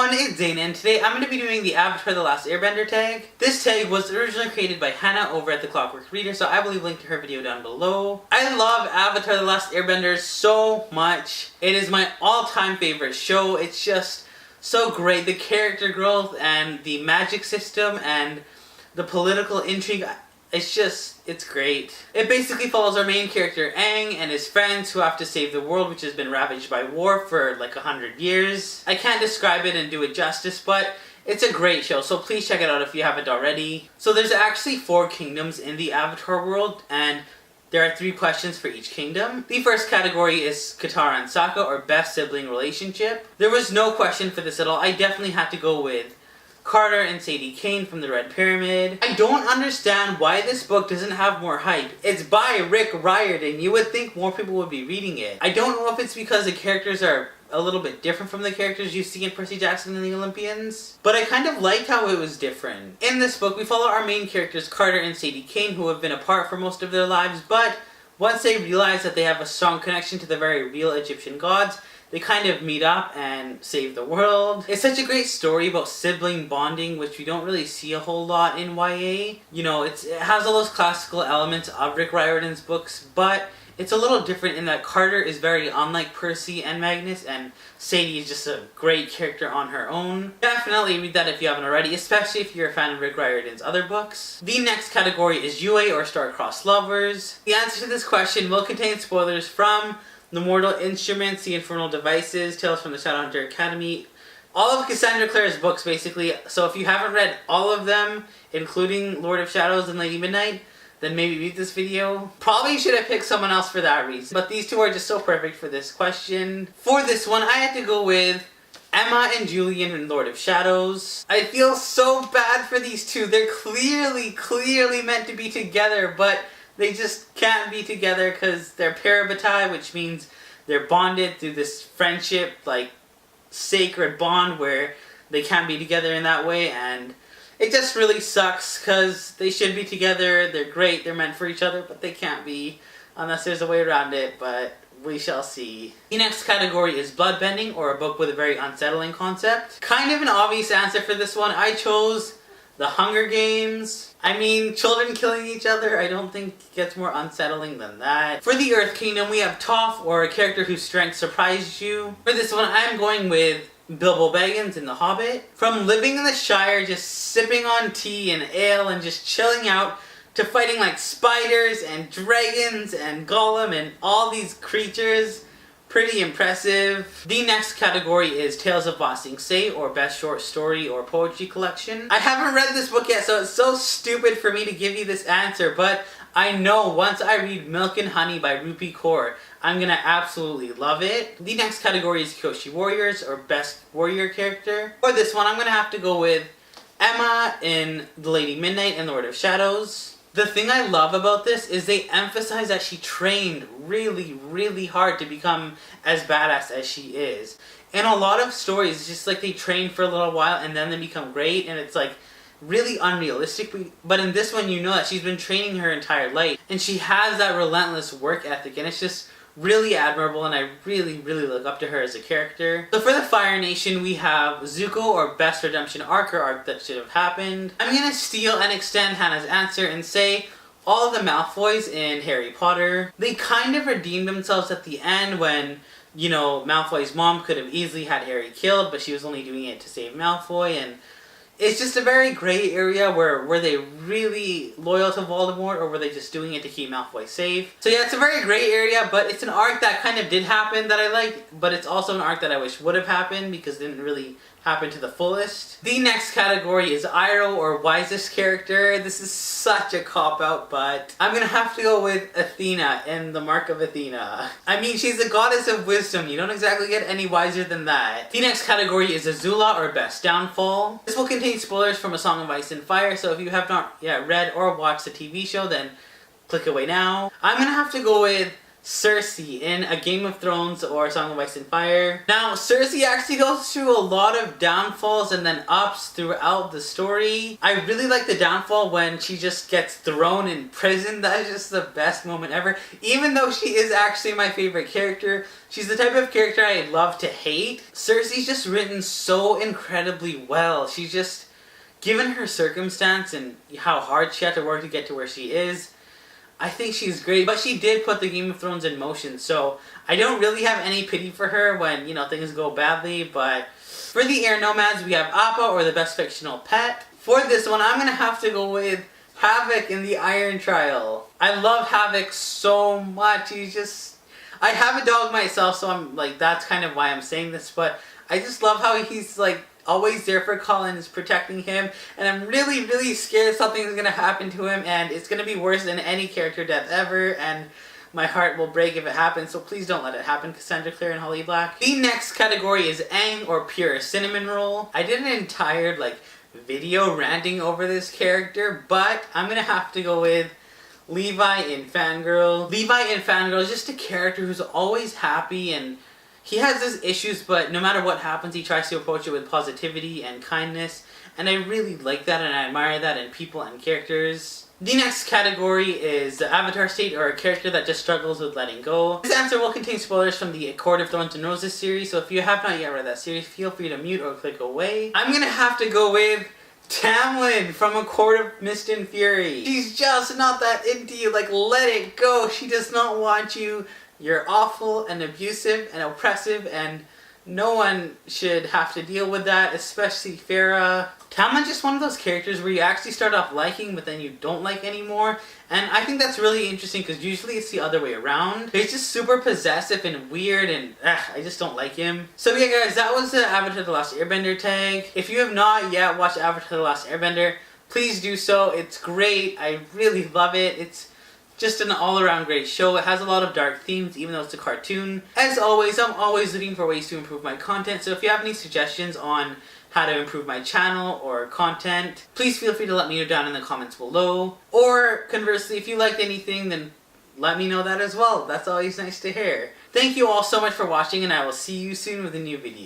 everyone, it's Zane, and today I'm going to be doing the Avatar The Last Airbender tag. This tag was originally created by Hannah over at The Clockwork Reader, so I will leave a link to her video down below. I love Avatar The Last Airbender so much. It is my all-time favorite show. It's just so great. The character growth and the magic system and the political intrigue. It's great. It basically follows our main character Aang and his friends who have to save the world, which has been ravaged by war for like 100 years. I can't describe it and do it justice, but it's a great show, so please check it out if you haven't already. So there's actually 4 kingdoms in the Avatar world, and there are 3 questions for each kingdom. The first category is Katara and Sokka, or best sibling relationship. There was no question for this at all. I definitely had to go with Carter and Sadie Kane from the Red Pyramid. I don't understand why this book doesn't have more hype. It's by Rick Riordan. You would think more people would be reading it. I don't know if it's because the characters are a little bit different from the characters you see in Percy Jackson and the Olympians, but I kind of liked how it was different. In this book, we follow our main characters Carter and Sadie Kane, who have been apart for most of their lives, but once they realize that they have a strong connection to the very real Egyptian gods, they kind of meet up and save the world. It's such a great story about sibling bonding, which we don't really see a whole lot in YA. You know, it has all those classical elements of Rick Riordan's books, but it's a little different in that Carter is very unlike Percy and Magnus, and Sadie is just a great character on her own. Definitely read that if you haven't already, especially if you're a fan of Rick Riordan's other books. The next category is UA, or Star-Crossed Lovers. The answer to this question will contain spoilers from The Mortal Instruments, The Infernal Devices, Tales from the Shadowhunter Academy, all of Cassandra Clare's books basically. So if you haven't read all of them, including Lord of Shadows and Lady Midnight, then maybe read this video. Probably should have picked someone else for that reason, but these 2 are just so perfect for this question. For this one, I had to go with Emma and Julian in Lord of Shadows. I feel so bad for these 2. They're clearly meant to be together, but they just can't be together because they're parabatai, which means they're bonded through this friendship, like sacred bond where they can't be together in that way, and it just really sucks because they should be together. They're great, they're meant for each other, but they can't be unless there's a way around it, but we shall see. The next category is Bloodbending, or a book with a very unsettling concept. Kind of an obvious answer for this one. I chose The Hunger Games. I mean, children killing each other, I don't think it gets more unsettling than that. For the Earth Kingdom, we have Toph, or a character whose strength surprises you. For this one, I'm going with Bilbo Baggins in The Hobbit. From living in the Shire, just sipping on tea and ale and just chilling out, to fighting like spiders and dragons and Gollum and all these creatures. Pretty impressive. The next category is Tales of Ba Sing Se, or best short story or poetry collection. I haven't read this book yet, so it's so stupid for me to give you this answer, but I know once I read Milk and Honey by Rupi Kaur, I'm gonna absolutely love it. The next category is Kyoshi Warriors, or best warrior character. For this one, I'm gonna have to go with Emma in The Lady Midnight and Lord of Shadows. The thing I love about this is they emphasize that she trained really hard to become as badass as she is. In a lot of stories, it's just like they train for a little while and then they become great, and it's like really unrealistic. But in this one, you know that she's been training her entire life and she has that relentless work ethic, and it's just really admirable, and I really look up to her as a character. So for the Fire Nation, we have Zuko, or best redemption arc, or arc that should have happened. I'm gonna steal and extend Hannah's answer and say all the Malfoys in Harry Potter. They kind of redeemed themselves at the end when, you know, Malfoy's mom could have easily had Harry killed, but she was only doing it to save Malfoy, and it's just a very gray area where were they really loyal to Voldemort, or were they just doing it to keep Malfoy safe? So yeah, it's a very gray area, but it's an arc that kind of did happen that I liked, but it's also an arc that I wish would have happened because it didn't really happen to the fullest. The next category is Iroh, or wisest character. This is such a cop-out, but I'm gonna have to go with Athena in The Mark of Athena. I mean, she's a goddess of wisdom. You don't exactly get any wiser than that. The next category is Azula, or best downfall. This will contain spoilers from A Song of Ice and Fire, so if you have not yet read or watched the TV show, then click away now. I'm gonna have to go with Cersei in A Game of Thrones or Song of Ice and Fire. Now, Cersei actually goes through a lot of downfalls and then ups throughout the story. I really like the downfall when she just gets thrown in prison. That is just the best moment ever. Even though she is actually my favorite character, she's the type of character I love to hate. Cersei's just written so incredibly well. She's just, given her circumstance and how hard she had to work to get to where she is, I think she's great, but she did put the Game of Thrones in motion, so I don't really have any pity for her when, you know, things go badly. But for the Air Nomads, we have Appa, or the best fictional pet. For this one, I'm going to have to go with Havoc in the Iron Trial. I love Havoc so much. He's just... I have a dog myself, so I'm like, that's kind of why I'm saying this, but I just love how he's like always there for Colin, is protecting him, and I'm really, really scared something's gonna happen to him, and it's gonna be worse than any character death ever, and my heart will break if it happens, so please don't let it happen, Cassandra Clare and Holly Black. The next category is Aang, or pure cinnamon roll. I did an entire like video ranting over this character, but I'm gonna have to go with Levi in Fangirl. Levi in Fangirl is just a character who's always happy, and he has his issues, but no matter what happens, he tries to approach it with positivity and kindness. And I really like that, and I admire that in people and characters. The next category is the Avatar state, or a character that just struggles with letting go. This answer will contain spoilers from the A Court of Thorns and Roses series, so if you have not yet read that series, feel free to mute or click away. I'm gonna have to go with Tamlin from A Court of Mist and Fury. She's just not that into you, like, let it go. She does not want you. You're awful and abusive and oppressive, and no one should have to deal with that, especially Farah. Tamlin's just one of those characters where you actually start off liking, but then you don't like anymore. And I think that's really interesting, because usually it's the other way around. He's just super possessive and weird, and I just don't like him. So yeah guys, that was the Avatar The Last Airbender tag. If you have not yet watched Avatar The Last Airbender, please do so. It's great. I really love it. It's just an all-around great show. It has a lot of dark themes, even though it's a cartoon. As always, I'm always looking for ways to improve my content, so if you have any suggestions on how to improve my channel or content, please feel free to let me know down in the comments below. Or conversely, if you liked anything, then let me know that as well. That's always nice to hear. Thank you all so much for watching, and I will see you soon with a new video.